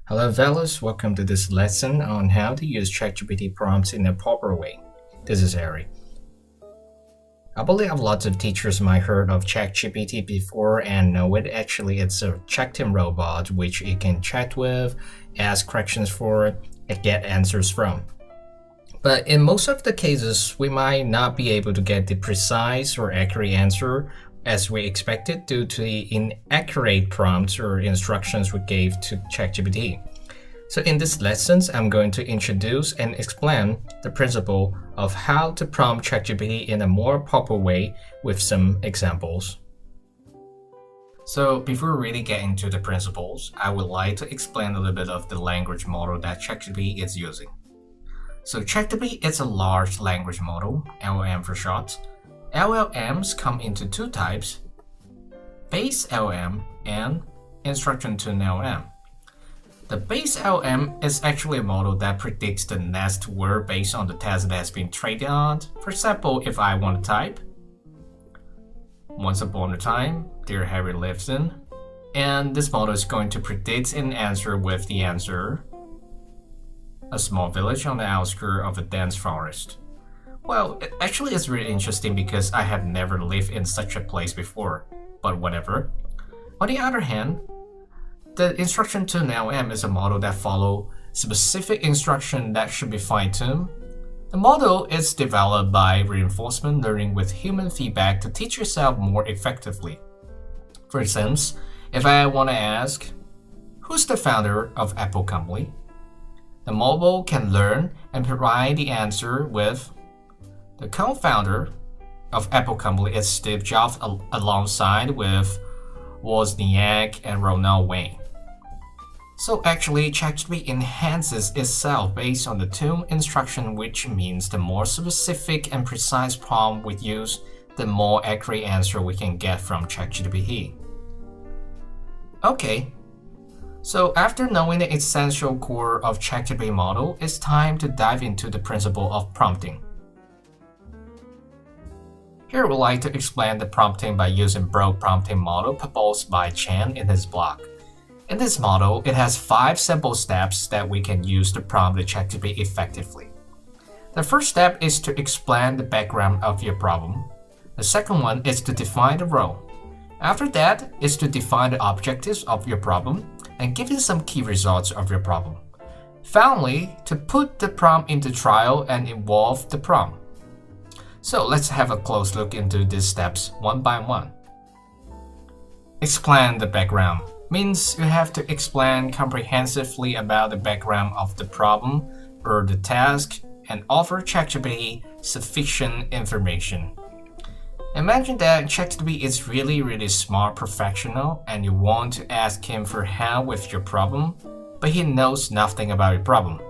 Hello, fellas. Welcome to this lesson on how to use ChatGPT prompts in a proper way. This is Harry. I believe lots of teachers might heard of ChatGPT before and know it. Actually, it's a check-in robot which you can chat with, ask questions for, and get answers from. But in most of the cases, we might not be able to get the precise or accurate answer as we expected due to the inaccurate prompts or instructions we gave to ChatGPT. So in this lessons, I'm going to introduce and explain the principle of how to prompt ChatGPT in a more proper way with some examples. So before we really get into the principles, I would like to explain a little bit of the language model that ChatGPT is using. So ChatGPT is a large language model, LLM for short. LLMs come into two types, base LLM and instruction-tuned LLM. The base LLM is actually a model that predicts the next word based on the text that has been trained on. For example, if I want to type, once upon a time, dear Harry lives in, and this model is going to predict an answer with the answer, a small village on the outskirts of a dense forest. Well, actually it's really interesting because I have never lived in such a place before, but whatever. On the other hand, the instruction-tuned LLM is a model that follows specific instruction that should be fine-tuned. The model is developed by reinforcement learning with human feedback to teach yourself more effectively. For instance, if I want to ask, who's the founder of Apple Company? The model can learn and provide the answer with the co-founder of Apple Company is Steve Jobs alongside with Wozniak and Ronald Wayne. So actually, ChatGPT enhances itself based on the tune instruction, which means the more specific and precise prompt we use, the more accurate answer we can get from ChatGPT. Okay, so after knowing the essential core of ChatGPT model, it's time to dive into the principle of prompting. Here we'd like to explain the prompting by using broad prompting model proposed by Chan in his blog. In this model, it has 5 simple steps that we can use to prompt the ChatGPT effectively. The first step is to explain the background of your problem. The second one is to define the role. After that is to define the objectives of your problem and give you some key results of your problem. Finally, to put the prompt into trial and evolve the prompt. So let's have a close look into these steps one by one. Explain the background means you have to explain comprehensively about the background of the problem or the task and offer ChatGPT sufficient information. Imagine that ChatGPT is really smart professional and you want to ask him for help with your problem, but he knows nothing about your problem.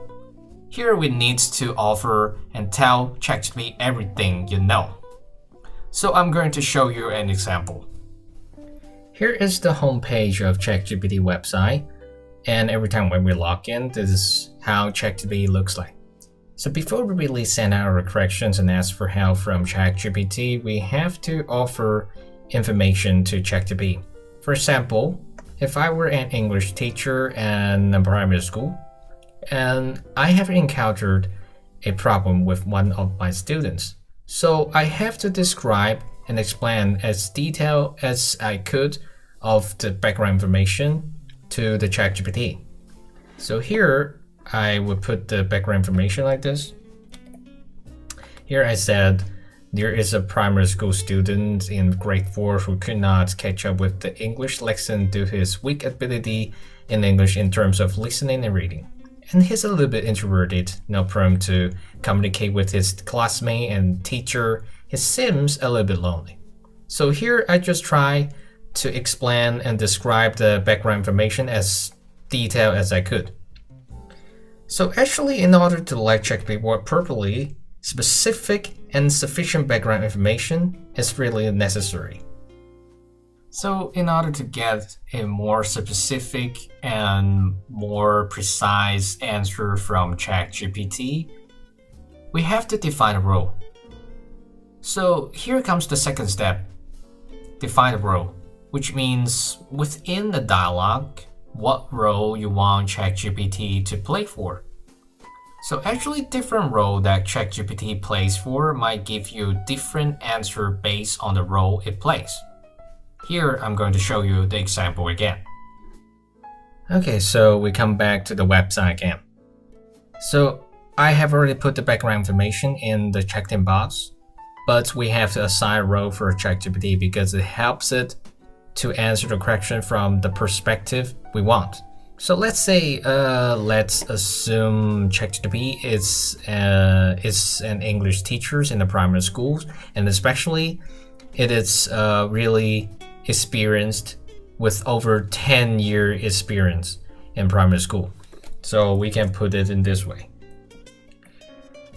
Here we need to offer and tell ChatGPT everything you know. So I'm going to show you an example. Here is the homepage of ChatGPT website, and every time when we log in, this is how ChatGPT looks like. So before we really send out our corrections and ask for help from ChatGPT, we have to offer information to ChatGPT. For example, if I were an English teacher in a primary school, and I have encountered a problem with one of my students. So I have to describe and explain as detailed as I could of the background information to the ChatGPT. So here I would put the background information like this. Here I said there is a primary school student in grade 4 who could not catch up with the English lesson due to his weak ability in English in terms of listening and reading. And he's a little bit introverted, not prone to communicate with his classmate and teacher. He seems a little bit lonely. So here I just try to explain and describe the background information as detailed as I could. So actually, in order to let ChatGPT work properly, specific and sufficient background information is really necessary. So in order to get a more specific and more precise answer from ChatGPT, we have to define a role. So here comes the second step, define a role, which means within the dialogue, what role you want ChatGPT to play for. So actually different role that ChatGPT plays for might give you different answer based on the role it plays. Here I'm going to show you the example again. Okay, so we come back to the website again. So I have already put the background information in the checked-in box, but we have to assign a role for ChatGPT because it helps it to answer the question from the perspective we want. So let's say, let's assume ChatGPT is an English teacher in the primary schools, and especially it is really experienced with over 10-year experience in primary school. So we can put it in this way.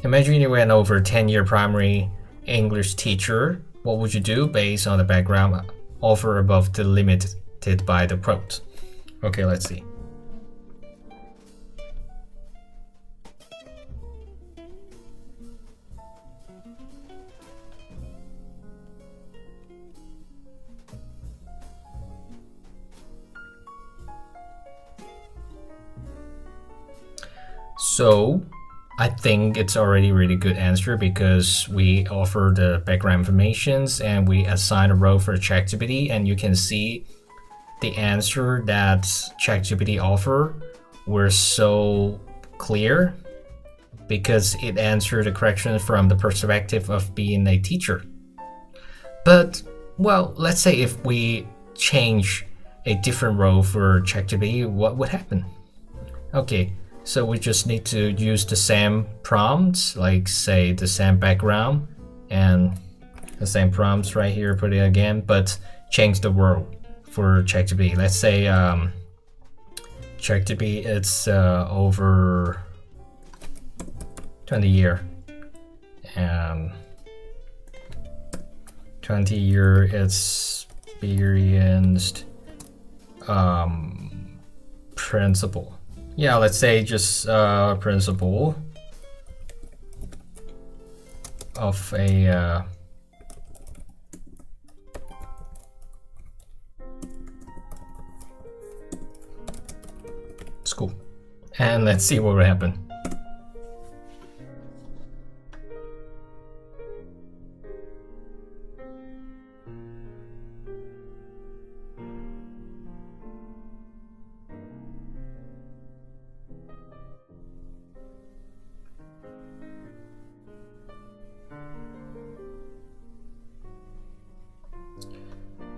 Imagine you were an over 10-year primary English teacher. What would you do based on the background offered above delimited by the prompt? Okay, let's see. So I think it's already a really good answer because we offer the background informations and we assign a role for ChatGPT, and you can see the answer that ChatGPT offer were so clear because it answered the question from the perspective of being a teacher. But well, let's say if we change a different role for ChatGPT, what would happen? Okay. So we just need to use the same prompts, like say the same background and the same prompts right here, put it again, but change the role for ChatGPT. Let's say ChatGPT it's over 20 year and 20-year experienced principal. Yeah, let's say just principal of a school. And let's see what will happen.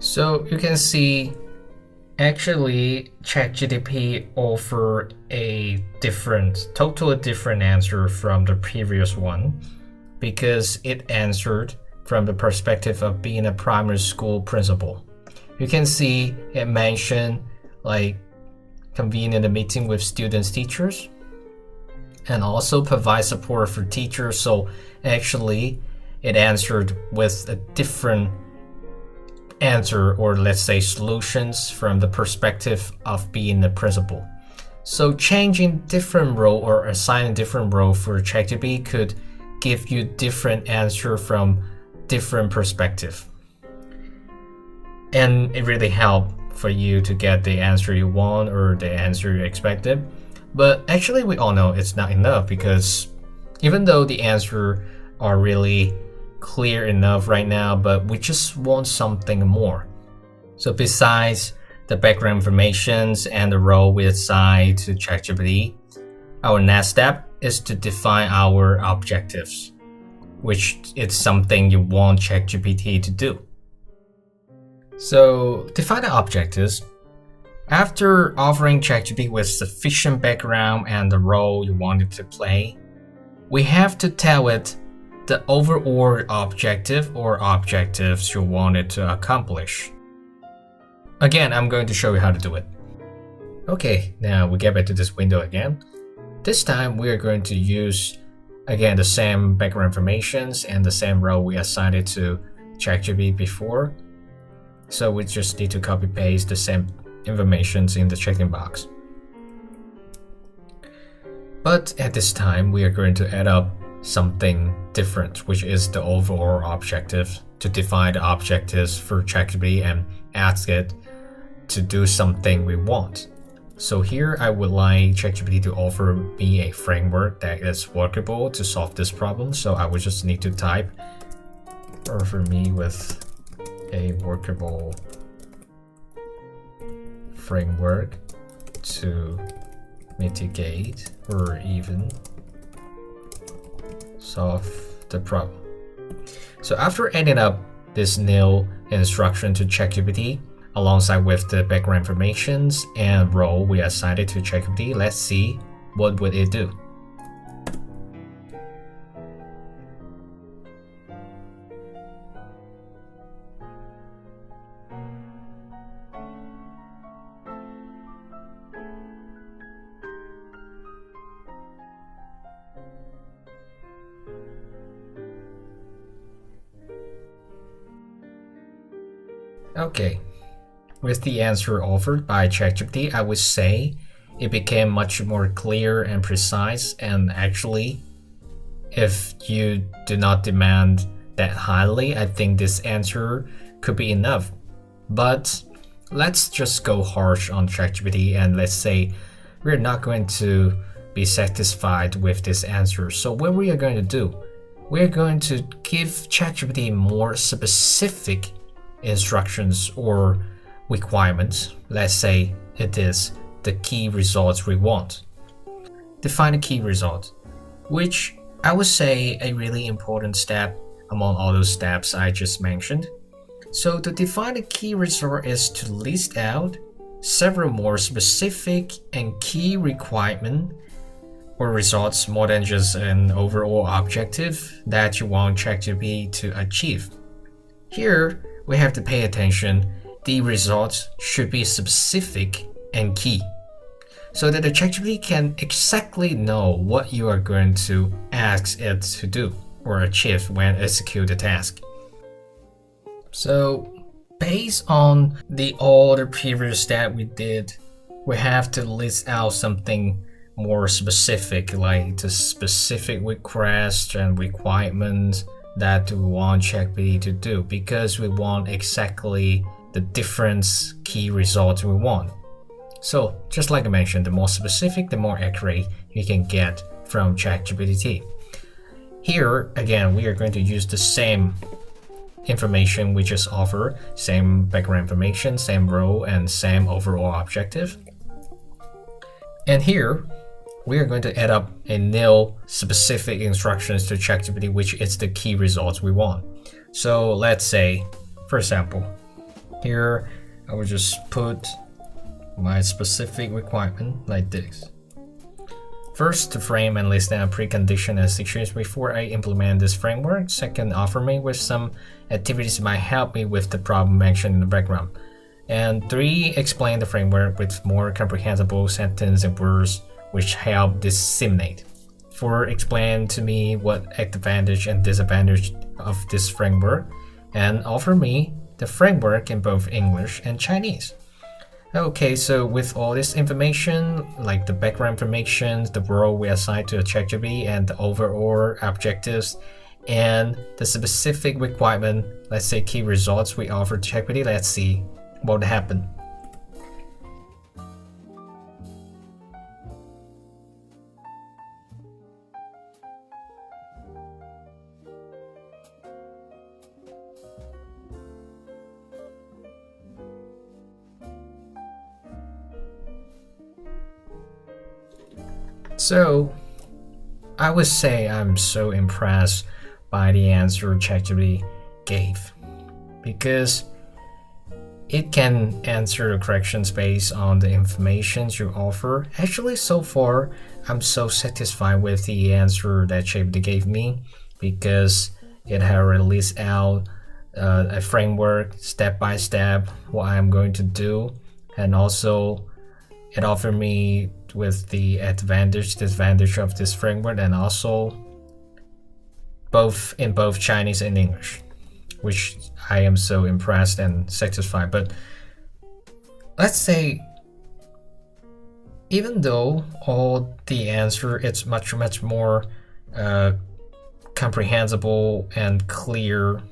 So you can see actually ChatGPT offer a totally different answer from the previous one because it answered from the perspective of being a primary school principal. You can see it mentioned like convening a meeting with students, teachers, and also provide support for teachers. So actually it answered with a different answer, or let's say solutions from the perspective of being the principal. So changing different role or assigning different role for ChatGPT could give you different answer from different perspective. And it really helped for you to get the answer you want or the answer you expected. But actually we all know it's not enough because even though the answer are really clear enough right now, but we just want something more. So besides the background informations and the role we assign to ChatGPT, our next step is to define our objectives, which is something you want ChatGPT to do. So define the objectives. After offering ChatGPT with sufficient background and the role you want it to play, we have to tell it the overall objective or objectives you want it to accomplish. Again, I'm going to show you how to do it. Okay, now we get back to this window again. This time we are going to use again the same background informations and the same role we assigned it to ChatGPT before. So we just need to copy paste the same informations in the check-in box. But at this time we are going to add up something different, which is the overall objective, to define the objectives for ChatGPT and ask it to do something we want. So here I would like ChatGPT to offer me a framework that is workable to solve this problem. So I would just need to type offer me with a workable framework to mitigate or even solve the problem. So after adding up this new instruction to ChatGPT alongside with the background informations and role we assigned it to ChatGPT, let's see what would it do. Okay, with the answer offered by ChatGPT, I would say it became much more clear and precise. And actually, if you do not demand that highly, I think this answer could be enough. But let's just go harsh on ChatGPT and let's say we're not going to be satisfied with this answer. So what we are going to do, we're going to give ChatGPT more specific instructions or requirements. Let's say it is the key results we want. Define the key result, which I would say a really important step among all those steps I just mentioned. So to define the key result is to list out several more specific and key requirement or results more than just an overall objective that you want ChatGPT to achieve. Here, we have to pay attention. The results should be specific and key so that the ChatGPT can exactly know what you are going to ask it to do or achieve when execute the task. So based on all the previous step we did, we have to list out something more specific, like the specific request and requirements that we want ChatGPT to do, because we want exactly the different key results we want. So just like I mentioned, the more specific, the more accurate you can get from ChatGPT. Here, again, we are going to use the same information we just offered, same background information, same role, and same overall objective. And here, we are going to add up a new specific instructions to ChatGPT, which is the key results we want. So let's say, for example, here I will just put my specific requirement like this. First, to frame and list down precondition and situations before I implement this framework. Second, offer me with some activities that might help me with the problem mentioned in the background. And 3, explain the framework with more comprehensible sentences and words which help disseminate. 4, explain to me what advantage and disadvantage of this framework, and offer me the framework in both English and Chinese. Okay, so with all this information, like the background information, the role we assign to a ChatGPT, and the overall objectives, and the specific requirement, let's say key results we offer to ChatGPT, let's see what would happen. So, I would say I'm so impressed by the answer ChatGPT gave, because it can answer the corrections based on the information you offer. Actually, so far, I'm so satisfied with the answer that ChatGPT gave me, because it had released out a framework step by step what I'm going to do, and also it offered me with the advantage, disadvantage of this framework, and also both in both Chinese and English, which I am so impressed and satisfied. But let's say, even though all the answer it's much more comprehensible and clear,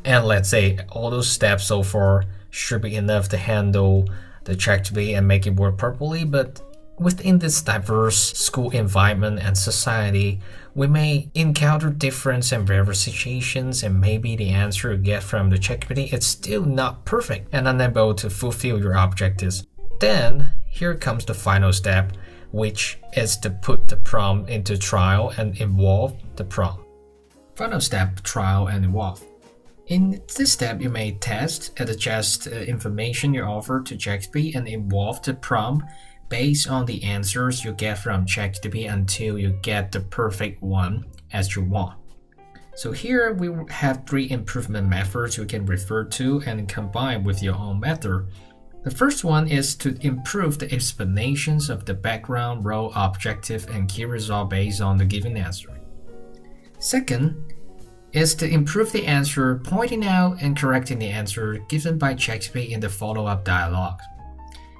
and let's say all those steps so far should be enough to handle the ChatGPT and make it work properly, but within this diverse school environment and society, we may encounter different and various situations, and maybe the answer you get from the ChatGPT is still not perfect and unable to fulfill your objectives. Then, here comes the final step, which is to put the prompt into trial and evolve the prompt. Final step, trial and evolve. In this step, you may test and adjust information you offer to ChatGPT and evolve the prompt based on the answers you get from ChatGPT until you get the perfect one as you want. So here we have 3 improvement methods you can refer to and combine with your own method. The first one is to improve the explanations of the background, role, objective, and key result based on the given answer. Second is to improve the answer, pointing out and correcting the answer given by ChatGPT in the follow-up dialogue.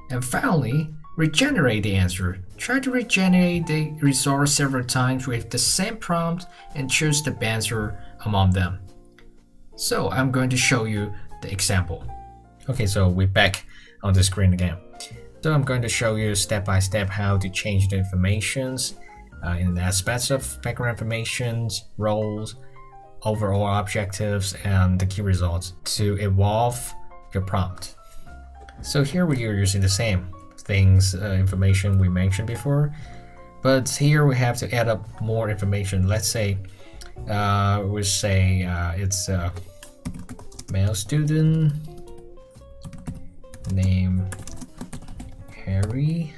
And finally, regenerate the answer. Try to regenerate the result several times with the same prompt and choose the best answer among them. So I'm going to show you the example. Okay, so we're back on the screen again. So I'm going to show you step by step how to change the informations in the aspects of background information, roles, overall objectives, and the key results to evolve your prompt. So here we are using the same things, information we mentioned before, but here we have to add up more information. Let's say we say it's a male student, name Harry,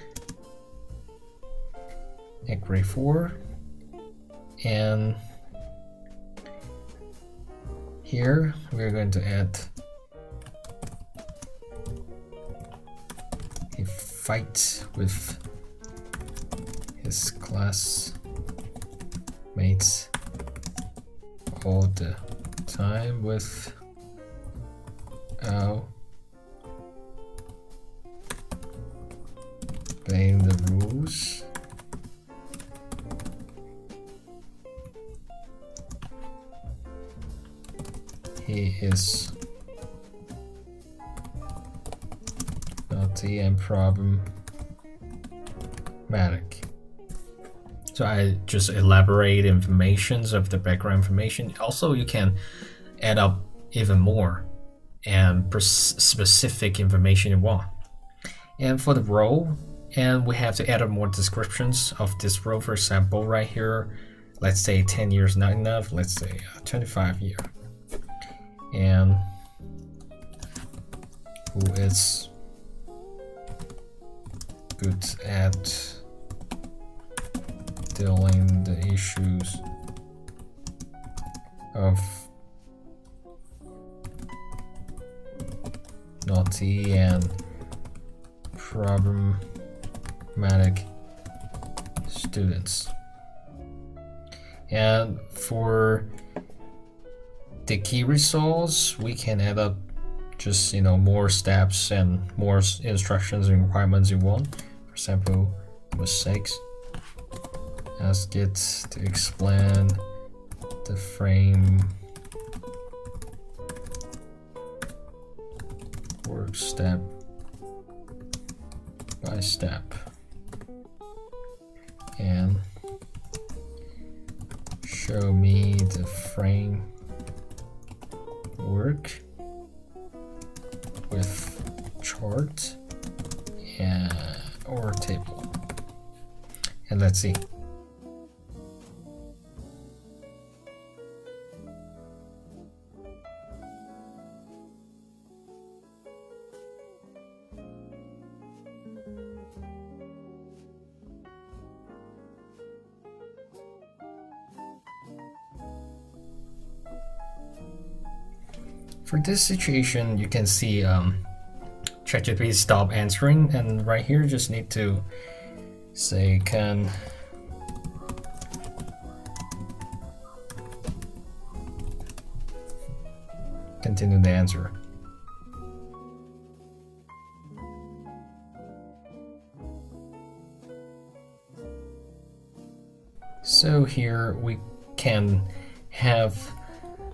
at grade 4, and here we're going to add a fight with his classmates all the time without obeying the rules. He is naughty and problematic. So I just elaborate informations of the background information. Also, you can add up even more and specific information you want. And for the role, and we have to add up more descriptions of this role. For example, right here, let's say 10 years not enough. Let's say 25 years. And who is good at dealing the issues of naughty and problematic students. And for the key results, we can add up just more steps and more instructions and requirements you want. For example, number 6, ask it to explain the framework step by step, and show me the framework with chart or table. And let's see. For this situation, you can see ChatGPT stop answering, and right here just need to say can continue the answer. So here we can have,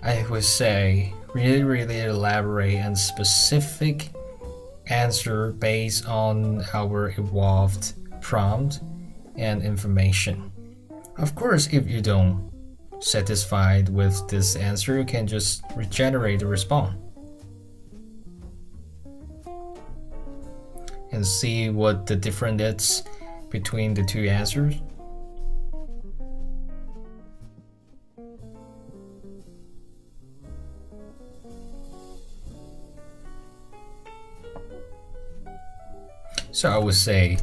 I would say, really elaborate and specific answer based on our evolved prompt and information. Of course, if you don't satisfied with this answer, you can just regenerate the response and see what the difference is between the two answers. So I would say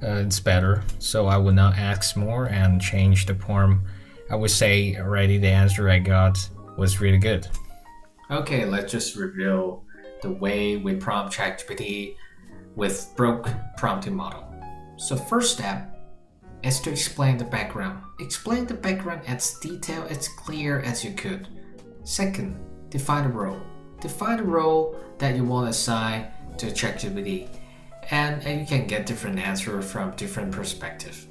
it's better. So I would not ask more and change the prompt. I would say already the answer I got was really good. Okay, let's just review the way we prompt ChatGPT with broke prompting model. So first step is to explain the background. Explain the background as detailed, as clear as you could. Second, define a role. Define a role that you want to assign to ChatGPT, and you can get different answers from different perspectives.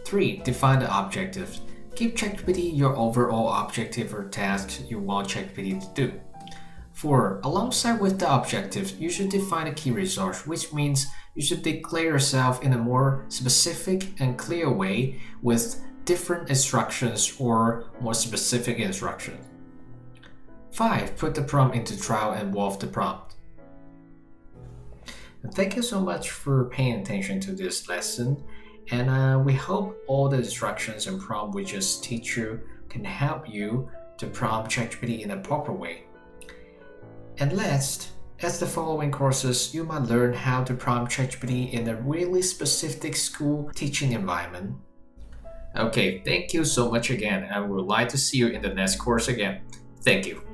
3. Define the objectives. Give ChatGPT your overall objective or task you want ChatGPT to do. 4. Alongside with the objectives, you should define a key resource, which means you should declare yourself in a more specific and clear way with different instructions or more specific instructions. 5. Put the prompt into trial and evolve the prompt. Thank you so much for paying attention to this lesson, and we hope all the instructions and prompt we just teach you can help you to prompt ChatGPT in a proper way. And last, as the following courses, you might learn how to prompt ChatGPT in a really specific school teaching environment. Okay, thank you so much again. I would like to see you in the next course again. Thank you.